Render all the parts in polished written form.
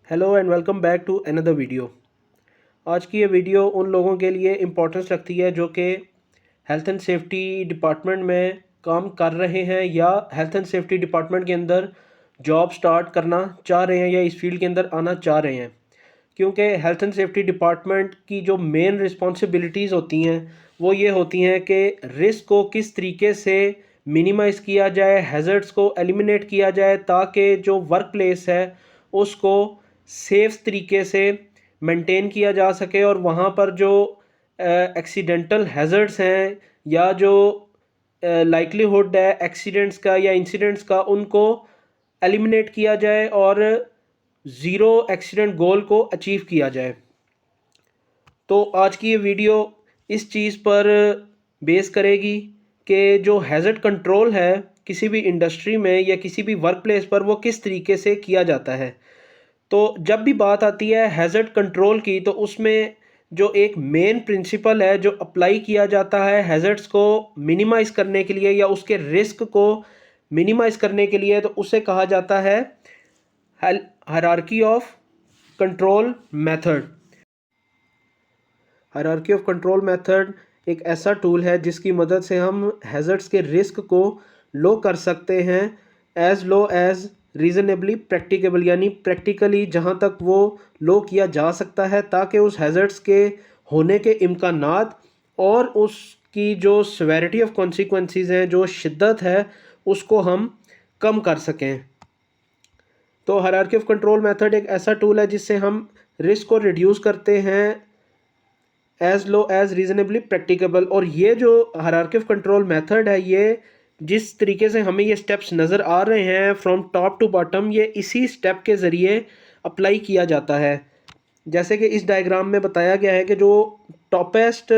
Hello and welcome back to another video. आज की ये वीडियो उन लोगों के लिए इम्पोर्टेंस रखती है जो कि हेल्थ एंड सेफ्टी डिपार्टमेंट में काम कर रहे हैं या हेल्थ एंड सेफ्टी डिपार्टमेंट के अंदर जॉब स्टार्ट करना चाह रहे हैं या इस फील्ड के अंदर आना चाह रहे हैं। क्योंकि हेल्थ एंड सेफ्टी डिपार्टमेंट की जो मेन रिस्पॉन्सिबिलिटीज़ होती हैं वो ये होती हैं कि रिस्क को किस तरीके से मिनिमाइज़ किया जाए, हैज़र्ड्स को एलिमिनेट किया जाए ताकि जो वर्क प्लेस है उसको सेफ तरीके से मेंटेन किया जा सके और वहाँ पर जो एक्सीडेंटल हैज़र्ड्स हैं या जो लाइक्लीहुड है एक्सीडेंट्स का या इंसिडेंट्स का उनको एलिमिनेट किया जाए और ज़ीरो एक्सीडेंट गोल को अचीव किया जाए। तो आज की ये वीडियो इस चीज़ पर बेस करेगी कि जो हैज़र्ड कंट्रोल है किसी भी इंडस्ट्री में या किसी भी वर्क प्लेस पर वो किस तरीके से किया जाता है। तो जब भी बात आती है हैज़र्ड कंट्रोल की तो उसमें जो एक मेन प्रिंसिपल है जो अप्लाई किया जाता है हैज़र्ड्स को मिनिमाइज़ करने के लिए या उसके रिस्क को मिनिमाइज़ करने के लिए, तो उसे कहा जाता है hierarchy of control method. Hierarchy of control method एक ऐसा टूल है जिसकी मदद से हम हैज़र्ड्स के रिस्क को लो कर सकते हैं एज़ लो एज़ रीज़नेबली प्रैक्टिकेबल, यानी प्रैक्टिकली जहाँ तक वो लो किया जा सकता है ताकि उस हैज़र्ड्स के होने के इम्कानात और उसकी जो सेवेरिटी ऑफ कॉन्सिक्वेंसेस हैं, जो शिद्दत है, उसको हम कम कर सकें। तो हायरार्की ऑफ कंट्रोल मेथड एक ऐसा टूल है जिससे हम रिस्क को रिड्यूस करते हैं एज़ लो एज़ रीज़नेबली प्रैक्टिकेबल। और ये जो हायरार्की ऑफ कंट्रोल मेथड है, ये जिस तरीके से हमें ये स्टेप्स नज़र आ रहे हैं फ्रॉम टॉप टू बॉटम, ये इसी स्टेप के ज़रिए अप्लाई किया जाता है। जैसे कि इस डायग्राम में बताया गया है कि जो टॉपेस्ट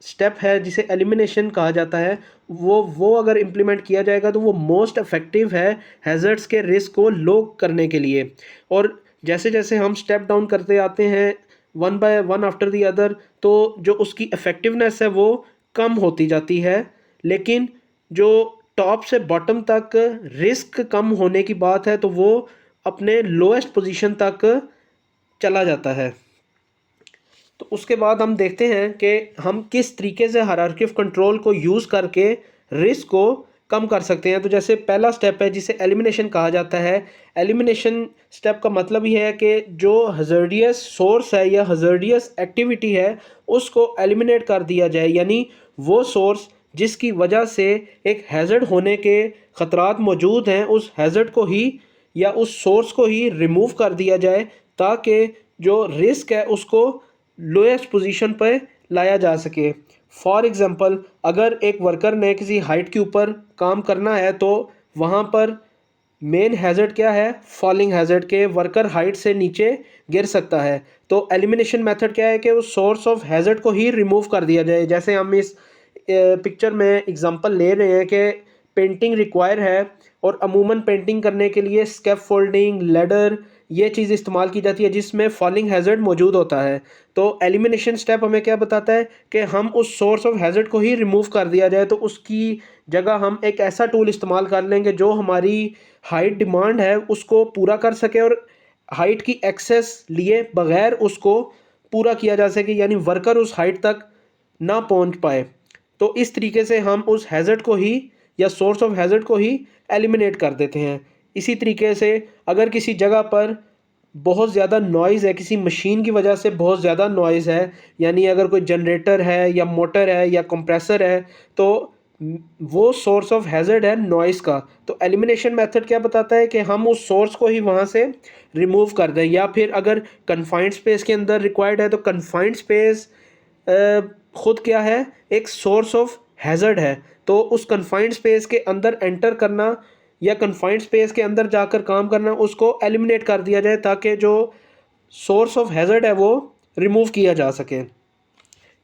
स्टेप है जिसे एलिमिनेशन कहा जाता है वो अगर इम्प्लीमेंट किया जाएगा तो वो मोस्ट इफेक्टिव है हैज़र्ड्स के रिस्क को लो करने के लिए। और जैसे जैसे हम स्टेप डाउन करते आते हैं one by one after the other, तो जो उसकी इफ़ेक्टिवनेस है वो कम होती जाती है। लेकिन जो टॉप से बॉटम तक रिस्क कम होने की बात है तो वो अपने लोएस्ट पोजीशन तक चला जाता है। तो उसके बाद हम देखते हैं कि हम किस तरीके से हायरार्की ऑफ कंट्रोल को यूज़ करके रिस्क को कम कर सकते हैं। तो जैसे पहला स्टेप है जिसे एलिमिनेशन कहा जाता है। एलिमिनेशन स्टेप का मतलब ये है कि जो हज़ार्डियस सोर्स है या हज़ार्डियस एक्टिविटी है उसको एलिमिनेट कर दिया जाए, यानी वो सोर्स जिसकी वजह से एक हैज़र्ड होने के ख़तरात मौजूद हैं उस हैज़र्ड को ही या उस सोर्स को ही रिमूव कर दिया जाए ताकि जो रिस्क है उसको लोएस्ट पोजीशन पर लाया जा सके। फॉर एग्ज़ाम्पल, अगर एक वर्कर ने किसी हाइट के ऊपर काम करना है तो वहाँ पर मेन हैज़र्ड क्या है? फॉलिंग हैज़र्ड के वर्कर हाइट से नीचे गिर सकता है। तो एलिमिनेशन मेथड क्या है कि उस सोर्स ऑफ हैज़र्ड को ही रिमूव कर दिया जाए। जैसे हम इस पिक्चर में एग्जांपल ले रहे हैं कि पेंटिंग रिक्वायर है और अमूमन पेंटिंग करने के लिए स्कैफोल्डिंग, लैडर, ये चीज़ इस्तेमाल की जाती है जिसमें फॉलिंग हैज़र्ड मौजूद होता है। तो एलिमिनेशन स्टेप हमें क्या बताता है कि हम उस सोर्स ऑफ हैज़र्ड को ही रिमूव कर दिया जाए, तो उसकी जगह हम एक ऐसा टूल इस्तेमाल कर लेंगे जो हमारी हाइट डिमांड है उसको पूरा कर सके और हाइट की एक्सेस लिए बगैर उसको पूरा किया जा सके, यानी वर्कर उस हाइट तक ना पहुंच पाए। तो इस तरीके से हम उस हैज़र्ड को ही या सोर्स ऑफ हैज़र्ड को ही एलिमिनेट कर देते हैं। इसी तरीके से अगर किसी जगह पर बहुत ज़्यादा नॉइज़ है, किसी मशीन की वजह से बहुत ज़्यादा नॉइज़ है, यानी अगर कोई जनरेटर है या मोटर है या कंप्रेसर है, तो वो सोर्स ऑफ हैज़र्ड है नॉइज़ का। तो एलिमिनेशन मेथड क्या बताता है कि हम उस सोर्स को ही वहाँ से रिमूव कर दें। या फिर अगर कन्फाइंड स्पेस के अंदर रिक्वायर्ड है तो कन्फाइंड स्पेस खुद क्या है? एक सोर्स ऑफ हैज़र्ड है। तो उस कन्फाइंड स्पेस के अंदर एंटर करना या कन्फाइंड स्पेस के अंदर जाकर काम करना उसको एलिमिनेट कर दिया जाए ताकि जो सोर्स ऑफ हैज़र्ड है वो रिमूव किया जा सके।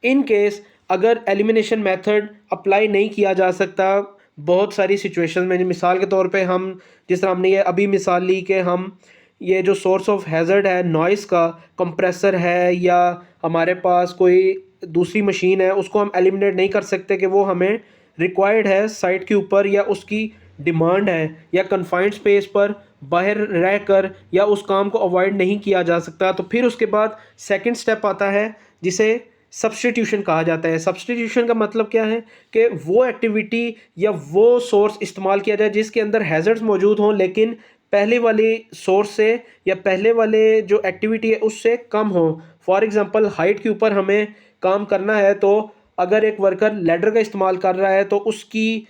इन केस अगर एलिमिनेशन मेथड अप्लाई नहीं किया जा सकता बहुत सारी सिचुएशन में, मिसाल के तौर पे हम जिस तरह हमने ये अभी मिसाल ली कि हम ये जो सोर्स ऑफ हैज़र्ड है नॉइज़ का, कंप्रेसर है या हमारे पास कोई दूसरी मशीन है, उसको हम एलिमिनेट नहीं कर सकते कि वो हमें रिक्वायर्ड है साइट के ऊपर या उसकी डिमांड है या कन्फाइंड स्पेस पर बाहर रहकर या उस काम को अवॉइड नहीं किया जा सकता। तो फिर उसके बाद सेकंड स्टेप आता है जिसे सब्स्टिट्यूशन कहा जाता है। सब्स्टिट्यूशन का मतलब क्या है कि वो एक्टिविटी या वो सोर्स इस्तेमाल किया जाए जिसके अंदर हैज़र्ड्स मौजूद हों, लेकिन पहले वाले सोर्स से या पहले वाले जो एक्टिविटी है उससे कम हो। फॉर एग्ज़ाम्पल हाइट के ऊपर हमें काम करना है, तो अगर एक वर्कर लैडर का इस्तेमाल कर रहा है तो उसकी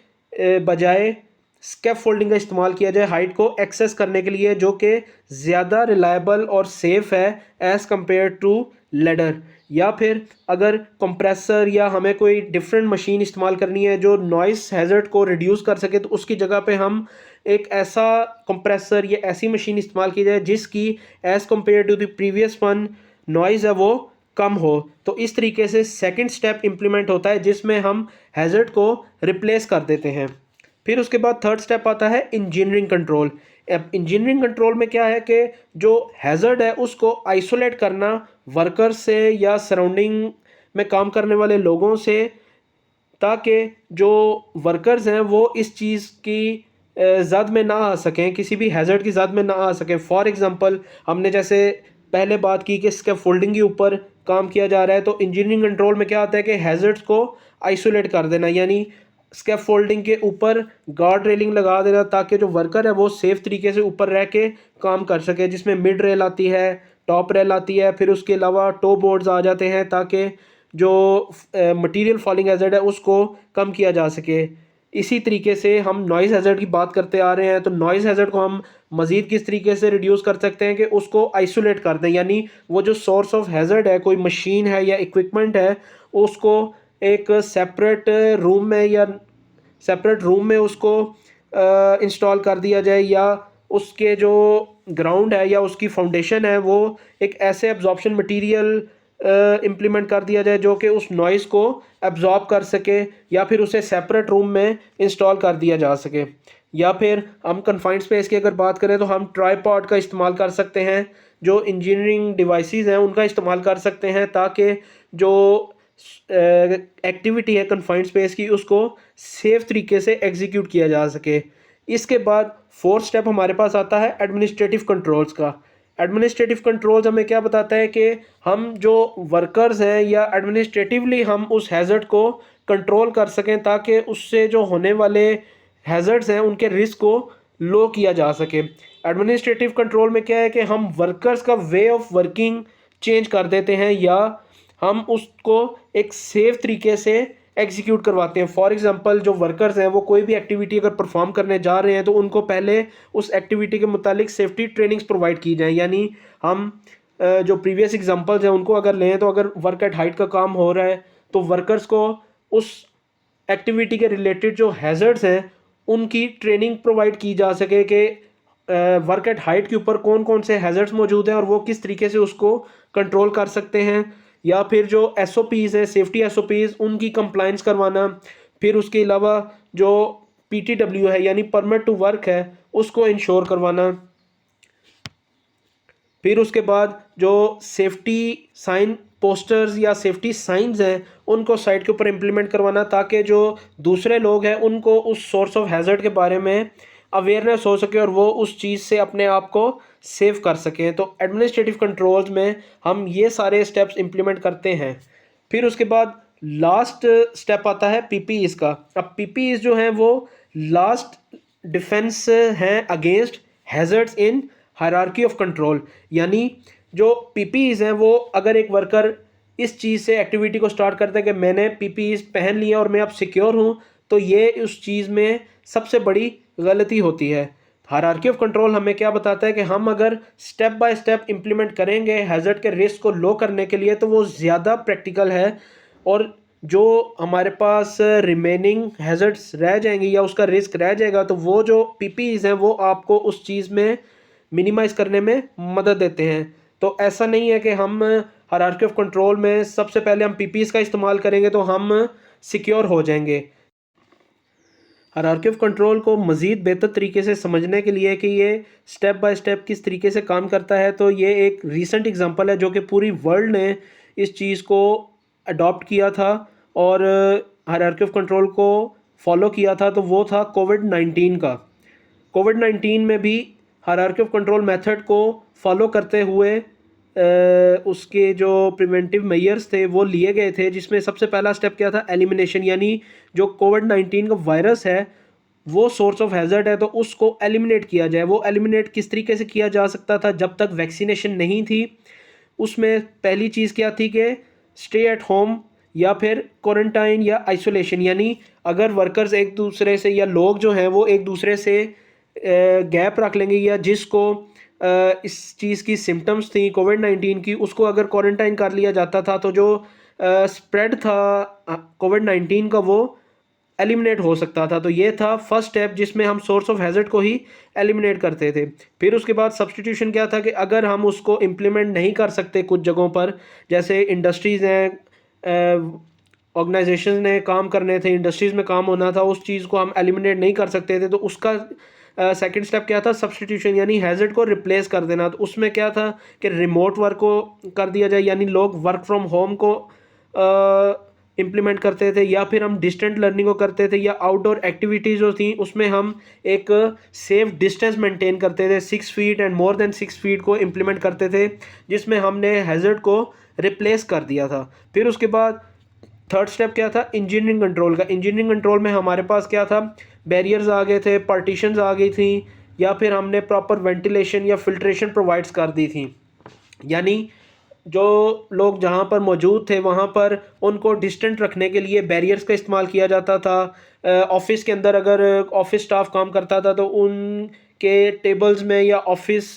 बजाय स्कैप फोल्डिंग का इस्तेमाल किया जाए हाइट को एक्सेस करने के लिए, जो कि ज़्यादा रिलायबल और सेफ़ है एज़ कम्पेयर टू लैडर। या फिर अगर कंप्रेसर या हमें कोई डिफरेंट मशीन इस्तेमाल करनी है जो नॉइस हैज़र्ड को रिड्यूस कर सके, तो उसकी जगह पे हम एक ऐसा कंप्रेसर या ऐसी मशीन इस्तेमाल की जाए जिसकी as compared to the previous one noise है वो कम हो। तो इस तरीके से सेकंड स्टेप इम्प्लीमेंट होता है जिसमें हम हैज़र्ड को रिप्लेस कर देते हैं। फिर उसके बाद थर्ड स्टेप आता है इंजीनियरिंग कंट्रोल। अब इंजीनियरिंग कंट्रोल में क्या है कि जो हैज़र्ड है उसको आइसोलेट करना वर्कर से या सराउंडिंग में काम करने वाले लोगों से, ताकि जो वर्कर्स हैं वो इस चीज़ की ज़द में ना आ सकें, किसी भी हैज़र्ड की ज़द में ना आ सकें। फॉर एग्ज़ाम्पल हमने जैसे पहले बात की कि स्कैफोल्डिंग के ऊपर काम किया जा रहा है, तो इंजीनियरिंग कंट्रोल में क्या आता है कि हैज़र्ड्स को आइसोलेट कर देना, यानी स्कैफोल्डिंग के ऊपर गार्ड रेलिंग लगा देना ताकि जो वर्कर है वो सेफ़ तरीके से ऊपर रह के काम कर सके, जिसमें मिड रेल आती है, टॉप रेल आती है, फिर उसके अलावा टो बोर्ड्स आ जाते हैं ताकि जो मटेरियल फॉलिंग हैज़र्ड है उसको कम किया जा सके। इसी तरीके से हम नॉइज़ हैज़र्ड की बात करते आ रहे हैं, तो नॉइज़ हैज़र्ड को हम मज़ीद किस तरीके से रिड्यूस कर सकते हैं कि उसको आइसोलेट कर दें, यानी वो जो सोर्स ऑफ हैज़र्ड है, कोई मशीन है या इक्विपमेंट है, उसको एक सेपरेट रूम में या सेपरेट रूम में उसको इंस्टॉल कर दिया जाए, या उसके जो ग्राउंड है या उसकी फाउंडेशन है वो एक ऐसे एब्जॉर्प्शन मटेरियल इम्प्लीमेंट कर दिया जाए जो कि उस नॉइज़ को एब्जॉर्ब कर सके, या फिर उसे सेपरेट रूम में इंस्टॉल कर दिया जा सके। या फिर हम कन्फाइंड स्पेस की अगर बात करें तो हम ट्राईपॉड का इस्तेमाल कर सकते हैं, जो इंजीनियरिंग डिवाइसेस हैं उनका इस्तेमाल कर सकते हैं ताकि जो एक्टिविटी है कन्फाइंड स्पेस की उसको सेफ तरीके से एग्जीक्यूट किया जा सके। इसके बाद फोर्थ स्टेप हमारे पास आता है एडमिनिस्ट्रेटिव कंट्रोल्स का। एडमिनिस्ट्रेटिव कंट्रोल्स हमें क्या बताता है कि हम जो वर्कर्स हैं या एडमिनिस्ट्रेटिवली हम उस हैज़र्ड को कंट्रोल कर सकें ताकि उससे जो होने वाले हैज़र्ड्स हैं उनके रिस्क को लो किया जा सके। एडमिनिस्ट्रेटिव कंट्रोल में क्या है कि हम वर्कर्स का वे ऑफ वर्किंग चेंज कर देते हैं या हम उसको एक सेफ तरीके से एग्जीक्यूट करवाते हैं। फॉर एग्जांपल जो वर्कर्स हैं वो कोई भी एक्टिविटी अगर परफॉर्म करने जा रहे हैं तो उनको पहले उस एक्टिविटी के मुतालिक सेफ्टी ट्रेनिंग्स प्रोवाइड की जाए, यानी हम जो प्रीवियस एग्जांपल्स हैं उनको अगर लें तो अगर वर्क एट हाइट का काम हो रहा है तो वर्कर्स को उस एक्टिविटी के रिलेटेड जो हैज़र्ड्स हैं उनकी ट्रेनिंग प्रोवाइड की जा सके कि वर्क एट हाइट के ऊपर कौन कौन से हैज़र्ड्स मौजूद हैं और वो किस तरीके से उसको कंट्रोल कर सकते हैं। या फिर जो एसओपीज़ है, सेफ्टी एसओपीज़, उनकी कंप्लाइंस करवाना। फिर उसके अलावा जो पीटीडब्ल्यू है यानी परमिट टू वर्क है उसको इंश्योर करवाना। फिर उसके बाद जो सेफ्टी साइन पोस्टर्स या सेफ्टी साइंस हैं उनको साइट के ऊपर इम्प्लीमेंट करवाना ताकि जो दूसरे लोग हैं उनको उस सोर्स ऑफ हैज़र्ड के बारे में अवेयरनेस हो सके और वो उस चीज़ से अपने आप को सेव कर सकें। तो एडमिनिस्ट्रेटिव कंट्रोल्स में हम ये सारे स्टेप्स इम्प्लीमेंट करते हैं। फिर उसके बाद लास्ट स्टेप आता है पीपीईज़ का। अब पीपीईज़ जो हैं वो लास्ट डिफेंस हैं against hazards in hierarchy of control, यानी जो पीपीईज़ हैं वो अगर एक वर्कर इस चीज़ से एक्टिविटी को स्टार्ट करता है कि मैंने पीपीईज़ पहन लिया और मैं अब सिक्योर हूँ, तो ये उस चीज़ में सबसे बड़ी गलती होती है। हायरार्की ऑफ कंट्रोल हमें क्या बताता है कि हम अगर स्टेप बाय स्टेप इम्प्लीमेंट करेंगे हैज़र्ड के रिस्क को लो करने के लिए तो वो ज़्यादा प्रैक्टिकल है, और जो हमारे पास रिमेनिंग हैज़र्ड्स रह जाएंगे या उसका रिस्क रह जाएगा तो वो जो पीपीईज़ हैं वो आपको उस चीज़ में मिनिमाइज़ करने में मदद देते हैं। तो ऐसा नहीं है कि हम हायरार्की ऑफ कंट्रोल में सबसे पहले हम पीपीईज़ का इस्तेमाल करेंगे तो हम सिक्योर हो जाएंगे। हायरार्की ऑफ कंट्रोल को मज़ीद बेहतर तरीके से समझने के लिए कि ये स्टेप बाय स्टेप किस तरीके से काम करता है, तो ये एक रीसेंट एग्जांपल है जो कि पूरी वर्ल्ड ने इस चीज़ को अडॉप्ट किया था और हायरार्की ऑफ कंट्रोल को फॉलो किया था, तो वो था कोविड-19 का। कोविड-19 में भी हायरार्की ऑफ कंट्रोल मेथड को फॉलो करते हुए उसके जो प्रिवेंटिव मेजर्स थे वो लिए गए थे, जिसमें सबसे पहला स्टेप क्या था, एलिमिनेशन, यानी जो कोविड-19 का वायरस है वो सोर्स ऑफ हैज़र्ड है तो उसको एलिमिनेट किया जाए। वो एलिमिनेट किस तरीके से किया जा सकता था जब तक वैक्सीनेशन नहीं थी? उसमें पहली चीज़ क्या थी कि स्टे एट होम या फिर क्वारंटाइन या आइसोलेशन, यानी अगर वर्कर्स एक दूसरे से या लोग जो हैं वो एक दूसरे से गैप रख लेंगे या जिसको इस चीज़ की सिम्टम्स थी कोविड-19 की, उसको अगर क्वारंटाइन कर लिया जाता था तो जो स्प्रेड था कोविड-19 का वो एलिमिनेट हो सकता था। तो ये था फर्स्ट स्टेप जिसमें हम सोर्स ऑफ हैज़र्ड को ही एलिमिनेट करते थे। फिर उसके बाद सब्स्टिट्यूशन क्या था कि अगर हम उसको इम्प्लीमेंट नहीं कर सकते कुछ जगहों पर, जैसे इंडस्ट्रीज़ हैं, ऑर्गेनाइजेशन ने काम करने थे, इंडस्ट्रीज़ में काम होना था, उस चीज़ को हम एलिमिनेट नहीं कर सकते थे, तो उसका सेकंड स्टेप क्या था, सब्स्टिट्यूशन, यानी हैज़र्ड को रिप्लेस कर देना। तो उसमें क्या था कि रिमोट वर्क को कर दिया जाए, यानी लोग वर्क फ्रॉम होम को इम्प्लीमेंट करते थे, या फिर हम डिस्टेंट लर्निंग को करते थे, या आउटडोर एक्टिविटीज़ जो थी उसमें हम एक सेफ डिस्टेंस मेंटेन करते थे, 6 feet and more than 6 feet को इम्प्लीमेंट करते थे, जिसमें हमने हैज़र्ड को रिप्लेस कर दिया था। फिर उसके बाद थर्ड स्टेप क्या था, इंजीनियरिंग कंट्रोल का। इंजीनियरिंग कंट्रोल में हमारे पास क्या था, बैरियर्स आ गए थे, पार्टीशंस आ गई थी, या फिर हमने प्रॉपर वेंटिलेशन या फिल्ट्रेशन प्रोवाइड्स कर दी थी, यानी जो लोग जहाँ पर मौजूद थे वहाँ पर उनको डिस्टेंट रखने के लिए बैरियर्स का इस्तेमाल किया जाता था। ऑफिस के अंदर अगर ऑफिस स्टाफ काम करता था तो उनके टेबल्स में या ऑफिस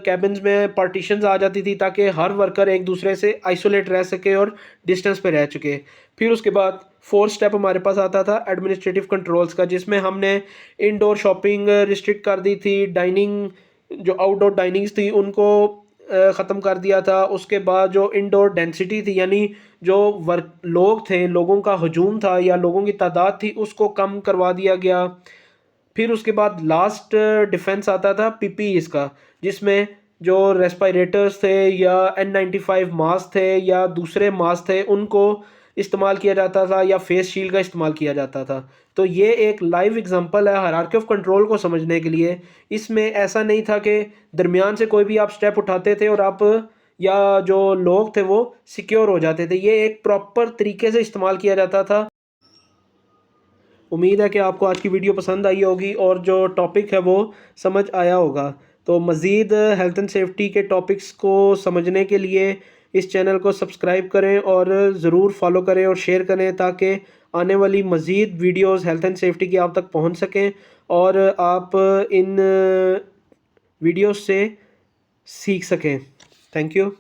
कैबिन्स में पार्टीशंस आ जाती थी ताकि हर वर्कर एक दूसरे से आइसोलेट रह सके और डिस्टेंस पे रह चुके। फिर उसके बाद फोर्थ स्टेप हमारे पास आता था एडमिनिस्ट्रेटिव कंट्रोल्स का, जिसमें हमने इंडोर शॉपिंग रिस्ट्रिक्ट कर दी थी, डाइनिंग जो आउटडोर डाइनिंग्स थी उनको ख़त्म कर दिया था। उसके बाद जो इंडोर डेंसिटी थी, यानी जो वर्क लोग थे, लोगों का हजूम था या लोगों की तादाद थी, उसको कम करवा दिया गया। फिर उसके बाद लास्ट डिफेंस आता था पीपीईस का, जिसमें जो रेस्पिरेटर्स थे या N95 मास्क थे या दूसरे मास्क थे उनको इस्तेमाल किया जाता था, या फेस शील्ड का इस्तेमाल किया जाता था। तो ये एक लाइव एग्जांपल है हायरार्की ऑफ कंट्रोल को समझने के लिए। इसमें ऐसा नहीं था कि दरमियान से कोई भी आप स्टेप उठाते थे और आप या जो लोग थे वो सिक्योर हो जाते थे। ये एक प्रॉपर तरीके से इस्तेमाल किया जाता था। उम्मीद है कि आपको आज की वीडियो पसंद आई होगी और जो टॉपिक है वो समझ आया होगा। तो मज़ीद हेल्थ एंड सेफ्टी के टॉपिक्स को समझने के लिए इस चैनल को सब्सक्राइब करें और ज़रूर फॉलो करें और शेयर करें, ताकि आने वाली मज़ीद वीडियोस हेल्थ एंड सेफ्टी की आप तक पहुंच सकें और आप इन वीडियोस से सीख सकें। Thank you.